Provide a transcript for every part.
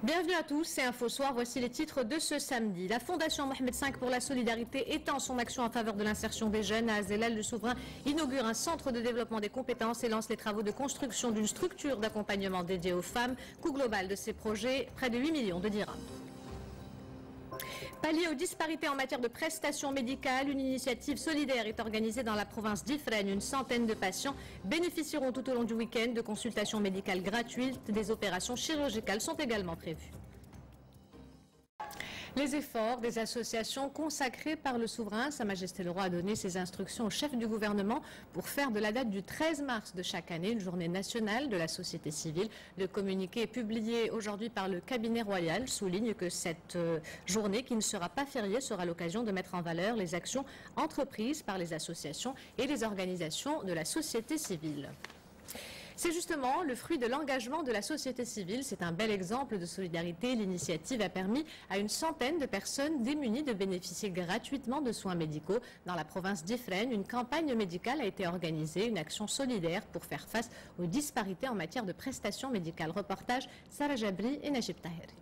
Bienvenue à tous, c'est Info Soir, voici les titres de ce samedi. La Fondation Mohamed V pour la solidarité étend son action en faveur de l'insertion des jeunes. À Azelal, le souverain inaugure un centre de développement des compétences et lance les travaux de construction d'une structure d'accompagnement dédiée aux femmes. Coût global de ces projets, près de 8 millions de dirhams. Pallier aux disparités en matière de prestations médicales, une initiative solidaire est organisée dans la province d'Ifrane. Une centaine de patients bénéficieront tout au long du week-end de consultations médicales gratuites. Des opérations chirurgicales sont également prévues. Les efforts des associations consacrées par le souverain, Sa Majesté le Roi a donné ses instructions au chef du gouvernement pour faire de la date du 13 mars de chaque année une journée nationale de la société civile. Le communiqué publié aujourd'hui par le cabinet royal souligne que cette journée, qui ne sera pas fériée, sera l'occasion de mettre en valeur les actions entreprises par les associations et les organisations de la société civile. C'est justement le fruit de l'engagement de la société civile. C'est un bel exemple de solidarité. L'initiative a permis à une centaine de personnes démunies de bénéficier gratuitement de soins médicaux. Dans la province d'Ifrane, une campagne médicale a été organisée, une action solidaire pour faire face aux disparités en matière de prestations médicales. Reportage Sarah Jabri et Najib Taheri.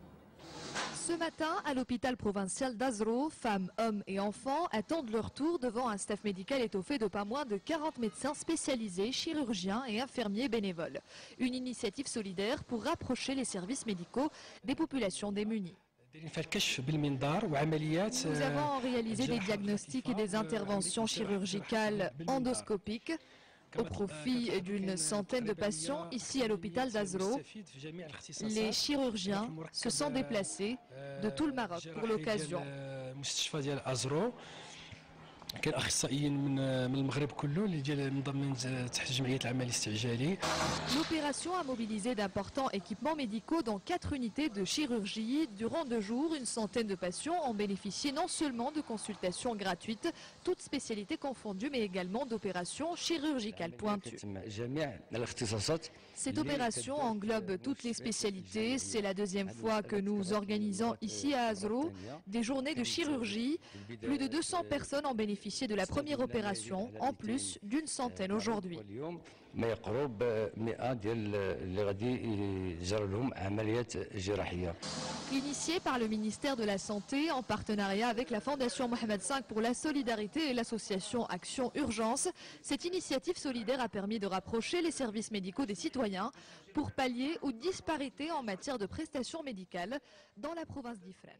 Ce matin, à l'hôpital provincial d'Azro, femmes, hommes et enfants attendent leur tour devant un staff médical étoffé de pas moins de 40 médecins spécialisés, chirurgiens et infirmiers bénévoles. Une initiative solidaire pour rapprocher les services médicaux des populations démunies. Nous avons réalisé des diagnostics et des interventions chirurgicales endoscopiques au profit d'une centaine de patients ici à l'hôpital d'Azro. Les chirurgiens se sont déplacés de tout le Maroc pour l'occasion. L'opération a mobilisé d'importants équipements médicaux dans 4 unités de chirurgie. Durant 2 jours, une centaine de patients ont bénéficié non seulement de consultations gratuites, toutes spécialités confondues, mais également d'opérations chirurgicales pointues. Cette opération englobe toutes les spécialités. C'est la 2e fois que nous organisons ici à Azro des journées de chirurgie. Plus de 200 personnes ont bénéficié de la première opération, en plus d'une centaine aujourd'hui. Initiée par le ministère de la Santé en partenariat avec la Fondation Mohamed V pour la solidarité et l'association Action Urgence, cette initiative solidaire a permis de rapprocher les services médicaux des citoyens pour pallier aux disparités en matière de prestations médicales dans la province d'Ifrane.